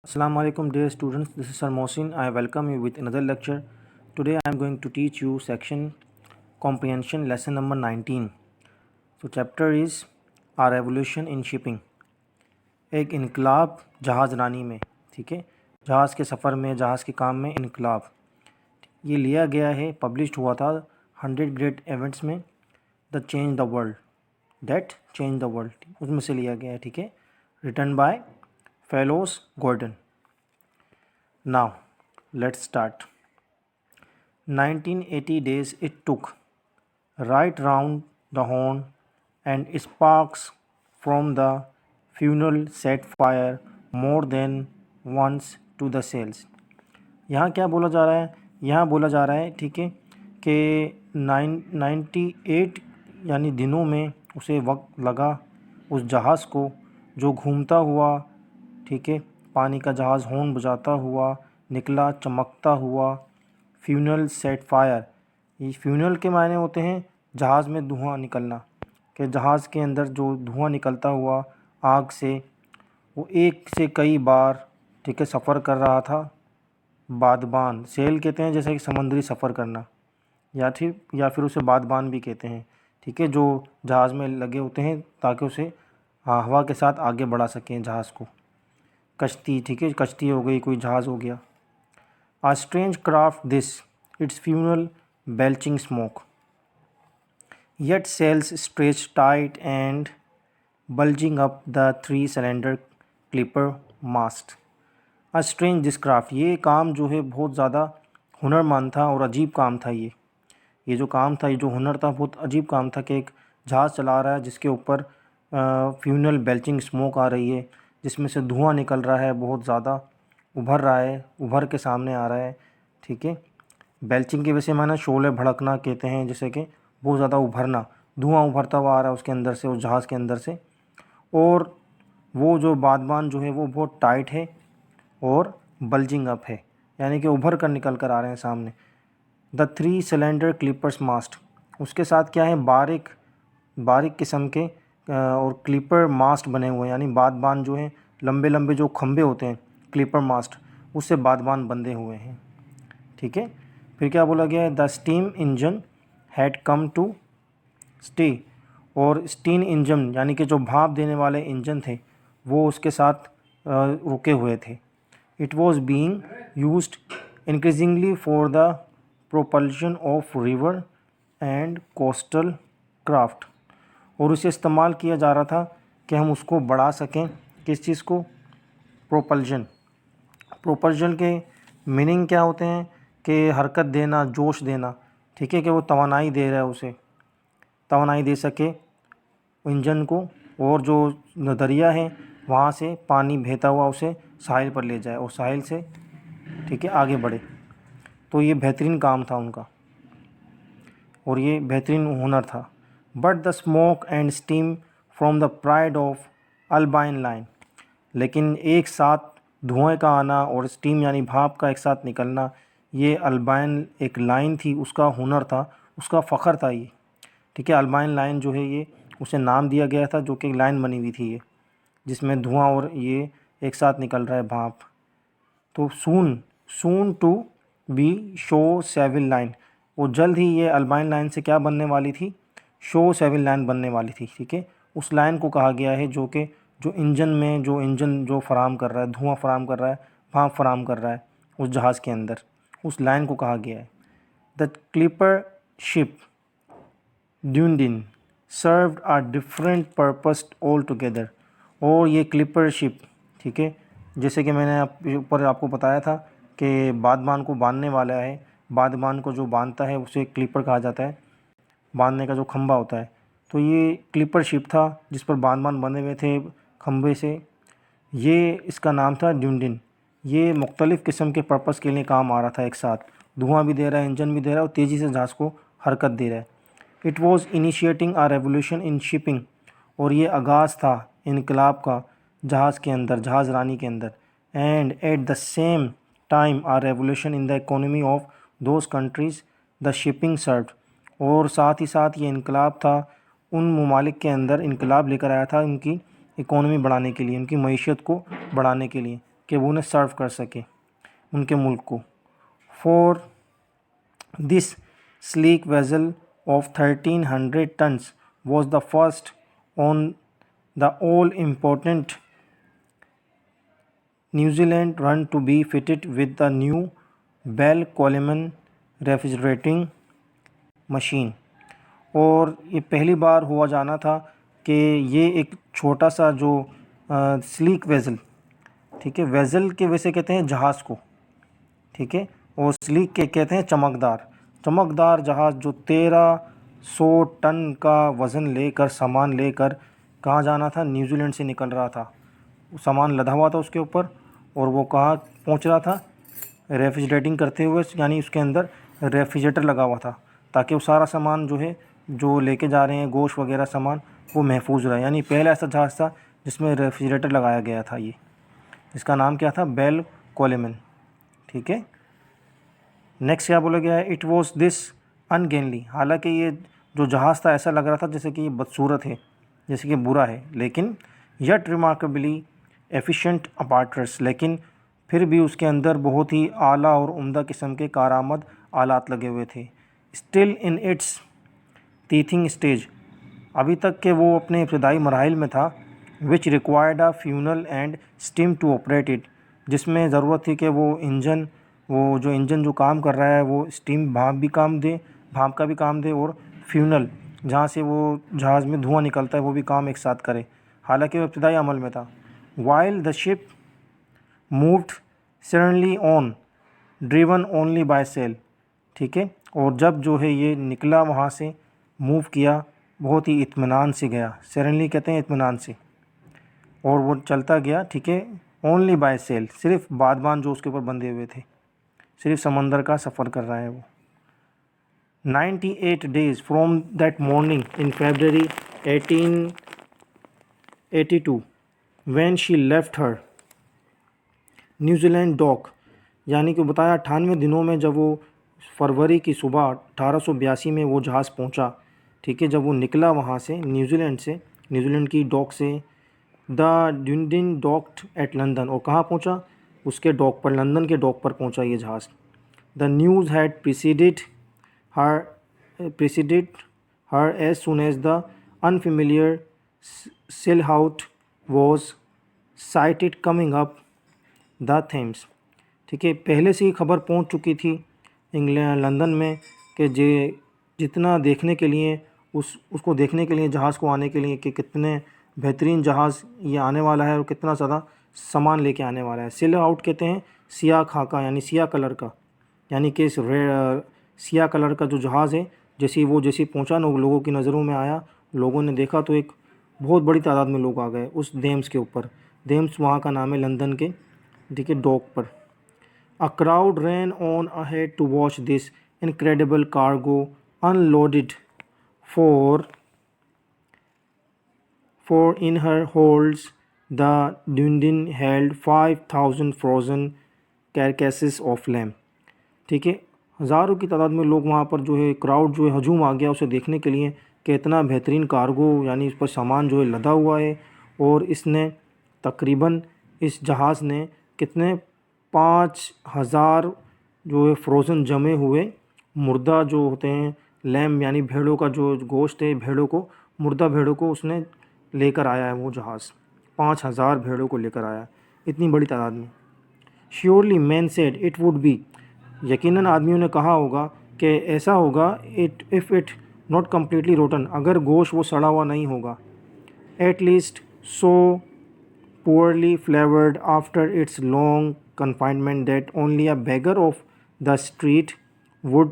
Assalamu alaikum dear students, this is Sir Mohsin. I welcome you with another lecture. Today I am going to teach you section comprehension lesson number 19. So chapter is our revolution in shipping. एक इनकलाब जहाज़ रानी में, ठीक है, जहाज़ के सफ़र में, जहाज़ के काम में इनकलाब, ये लिया गया है, पब्लिश हुआ था 100 ग्रेट इवेंट्स में, the change the world, that change the world, उसमें से लिया गया है, ठीक है, written by fellows Gordon. Now, let's start. 1980 days it took, right round the horn, and sparks from the funnel set fire more than once to the sails. यहाँ क्या बोला जा रहा है? यहाँ बोला जा रहा है, ठीक है, कि 98 यानी दिनों में उसे वक्त लगा उस जहाज़ को जो घूमता हुआ, ठीक है, पानी का जहाज़ हॉर्न बजाता हुआ निकला, चमकता हुआ. फ्यूनल सेट फायर, ये फ्यूनल के मायने होते हैं जहाज़ में धुआं निकलना, कि जहाज़ के अंदर जो धुआं निकलता हुआ आग से, वो एक से कई बार, ठीक है, सफ़र कर रहा था. बादबान, सेल कहते हैं जैसे कि समुद्री सफ़र करना, या फिर उसे बादबान भी कहते हैं, ठीक है, जो जहाज़ में लगे होते हैं ताकि उसे हवा के साथ आगे बढ़ा सकें जहाज़ को. कश्ती, ठीक है, कश्ती हो गई, कोई जहाज़ हो गया. A strange craft this, its funnel belching smoke, yet sails stretched tight and bulging up the 3-cylinder clipper mast. A strange this craft, ये काम जो है बहुत ज़्यादा हुनरमंद था और अजीब काम था. ये जो काम था, ये जो हुनर था, बहुत अजीब काम था कि एक जहाज़ चला रहा है जिसके ऊपर फ्यूनल बेल्चिंग स्मोक आ रही है, जिसमें से धुआं निकल रहा है, बहुत ज़्यादा उभर रहा है, उभर के सामने आ रहा है, ठीक है. बेल्चिंग की वजह से माना शोले भड़कना कहते हैं, जैसे कि बहुत ज़्यादा उभरना, धुआं उभरता हुआ आ रहा है उसके अंदर से, उस जहाज़ के अंदर से. और वो जो बादबान जो है वो बहुत टाइट है और बल्जिंग अप है, यानी कि उभर कर निकल कर आ रहे हैं सामने. द 3-cylinder क्लिपर्स मास्ट, उसके साथ क्या है, बारीक किस्म के और क्लिपर मास्ट बने हुए हैं, यानी बादबान जो है लंबे लंबे जो खंभे होते हैं, क्लिपर मास्ट, उससे बादबान बंधे हुए हैं, ठीक है. फिर क्या बोला गया है, the steam engine had come to stay, और स्टीम इंजन यानी कि जो भाप देने वाले इंजन थे वो उसके साथ रुके हुए थे. It was being used increasingly for the propulsion of river and coastal craft, और उसे इस्तेमाल किया जा रहा था कि हम उसको बढ़ा सकें. किस चीज़ को? प्रोपल्शन. प्रोपल्शन के मीनिंग क्या होते हैं कि हरकत देना, जोश देना, ठीक है, कि वो तवानाई दे रहा है, उसे तवानाई दे सके इंजन को, और जो दरिया है वहाँ से पानी बहता हुआ उसे साहिल पर ले जाए और साहिल से, ठीक है, आगे बढ़े. तो ये बेहतरीन काम था उनका और ये बेहतरीन हुनर था. But the smoke and steam from the pride of Albion line, लेकिन एक साथ धुएं का आना और स्टीम यानी भाप का एक साथ निकलना, ये अल्बाइन एक लाइन थी, उसका हुनर था, उसका फ़ख्र था ये, ठीक है. अल्बाइन लाइन जो है ये उसे नाम दिया गया था, जो कि लाइन बनी हुई थी ये, जिसमें धुआं और ये एक साथ निकल रहा है, भाप. तो soon to be show Seville line, वो जल्द ही ये अल्बाइन लाइन से क्या बनने वाली थी, शो सेविल लाइन बनने वाली थी, ठीक है. उस लाइन को कहा गया है जो कि जो इंजन जो फराम कर रहा है, धुआं फराम कर रहा है, भाप फराम कर रहा है उस जहाज़ के अंदर, उस लाइन को कहा गया है. The clipper ship Dunedin served a different purpose altogether, और ये क्लिपर शिप, ठीक है, जैसे कि मैंने ऊपर आपको बताया था कि बादबान को बांधने वाला है, बादबान को जो बांधता है उसे क्लिपर कहा जाता है, बांधने का जो खंभा होता है. तो ये क्लिपर शिप था जिस पर बादबान बंधे हुए थे खंभे से, ये इसका नाम था ड्यूंडिन. ये मुख्तलिफ़ किस्म के पर्पस के लिए काम आ रहा था, एक साथ धुआं भी दे रहा है, इंजन भी दे रहा है, और तेज़ी से जहाज़ को हरकत दे रहा है. It was initiating a revolution in shipping, और ये आगाज़ था इनकलाब का जहाज़ के अंदर, जहाज़ रानी के अंदर. And at the same time a revolution in the economy of those countries the shipping served, और साथ ही साथ ये इनकलाब था उन ममालिक के अंदर, इनकलाब लेकर आया था उनकी इकोनॉमी बढ़ाने के लिए, उनकी मईशत को बढ़ाने के लिए. कि वो उन्हें सर्व कर सके उनके मुल्क को। For this sleek vessel of 1300 tons was the first on the all important New Zealand run to be fitted with the new Bell Coleman refrigerating machine। और ये पहली बार हुआ जाना था कि ये एक छोटा सा जो स्लीक वेज़ल, ठीक है, वेज़ल के वैसे कहते हैं जहाज़ को, ठीक है, और स्लीक के कहते हैं चमकदार जहाज़ जो 1300 टन का वज़न लेकर सामान लेकर कहाँ जाना था, न्यूजीलैंड से निकल रहा था। सामान लदा हुआ था उसके ऊपर और वो कहाँ पहुँच रहा था, रेफ्रिजरेटिंग करते हुए, यानी उसके अंदर रेफ्रिजरेटर लगा हुआ था ताकि वो सारा सामान जो है जो लेके जा रहे हैं गोश्त वगैरह सामान वो महफूज रहे। यानी पहला ऐसा जहाज़ था जिसमें रेफ्रिजरेटर लगाया गया था। ये इसका नाम क्या था, बेल कोलेमन, ठीक है। नेक्स्ट क्या बोला गया है, इट वॉज दिस अनगेनली। हालांकि ये जो जहाज़ था ऐसा लग रहा था जैसे कि ये बदसूरत है, जैसे कि बुरा है, लेकिन यट रिमार्केबली एफिशिएंट अपार्टर्स, लेकिन फिर भी उसके अंदर बहुत ही आला और उम्दा किस्म के कारआमद आलात लगे हुए थे। Still in its teething stage, अभी तक के वो अपने इब्तदाई मराहिल में था। Which required a funnel and steam to operate it, जिसमें ज़रूरत थी कि वो इंजन जो काम कर रहा है वो स्टीम भाप का भी काम दे और फ्यूनल जहाँ से वो जहाज़ में धुआं निकलता है वो भी काम एक साथ करे। हालांकि वो इब्तदाई अमल में था। While the ship moved suddenly on driven only by sail, ठीक है, और जब जो है ये निकला वहाँ से मूव किया बहुत ही इत्मीनान से गया। सडनली कहते हैं इत्मीनान से, और वो चलता गया, ठीक है, ओनली बाय सेल, सिर्फ बादबान जो उसके ऊपर बंधे हुए थे, सिर्फ समंदर का सफ़र कर रहा है वो। 98 days from that morning in February 1882 when she left her New Zealand dock, यानी कि बताया 98 दिनों में जब वो फरवरी की सुबह 1882 में वो जहाज़ पहुंचा, ठीक है, जब वो निकला वहाँ से न्यूजीलैंड की डॉक से। द ड्यूंडिन डॉक्ड एट लंदन, और कहाँ पहुंचा, उसके डॉक पर, लंदन के डॉक पर पहुंचा ये जहाज़। The news had preceded her as soon as the unfamiliar sailboat was sighted coming up the Thames, ठीक है, पहले से ही खबर पहुंच चुकी थी लंदन में कि जितना देखने के लिए उसको देखने के लिए जहाज़ को आने के लिए कि कितने बेहतरीन जहाज़ ये आने वाला है और कितना ज़्यादा सामान लेके आने वाला है। सेल आउट कहते हैं सियाह खाका, यानी सियाह कलर का, यानी कि सियाह कलर का जो जहाज़ है, जैसे पहुंचा ना लोगों की नज़रों में आया, लोगों ने देखा तो एक बहुत बड़ी तादाद में लोग आ गए उस थेम्स के ऊपर। थेम्स वहाँ का नाम है लंदन के, ठीक है, डॉक पर। A crowd ran on ahead to watch this incredible cargo unloaded for in her holds the Dunedin held 5000 frozen carcasses of lamb, ठीक है, हज़ारों की तादाद में लोग वहाँ पर जो है क्राउड जो है हजूम आ गया उसे देखने के लिए कि इतना बेहतरीन कार्गो, यानी इस पर सामान जो है लदा हुआ है। और इसने तकरीबन इस जहाज़ ने कितने 5000 जो है फ्रोज़न जमे हुए मुर्दा जो होते हैं लैम, यानी भेड़ों का जो गोश्त है, मुर्दा भेड़ों को उसने लेकर आया है वो जहाज़। 5000 भेड़ों को लेकर आया, इतनी बड़ी तादाद में। Surely man said it would be, यकीनन आदमियों ने कहा होगा कि ऐसा होगा, if it not completely rotten, अगर गोश्त वो सड़ा हुआ नहीं होगा। At least so poorly flavored after its long confinement that only a beggar of the street would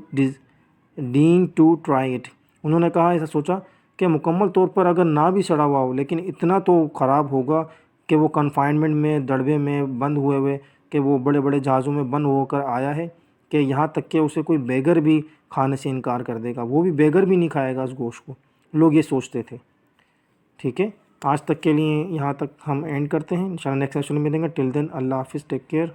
deign to try it। उन्होंने कहा, ऐसा सोचा कि मुकम्मल तौर पर अगर ना भी सड़ा हुआ हो, लेकिन इतना तो ख़राब होगा कि वो कन्फाइनमेंट में, दड़बे में बंद हुए कि वो बड़े बड़े जहाज़ों में बंद होकर आया है कि यहाँ तक कि उसे कोई बेगर भी खाने से इनकार कर देगा, वो भी बेगर भी नहीं खाएगा उस गोश्त को। लोग ये सोचते थे, ठीक है। आज तक के लिए यहाँ तक हम एंड करते हैं, इंशाल्लाह नेक्स्ट सेशन में देंगे। टिल देन अल्लाह हाफिज़, टेक केयर।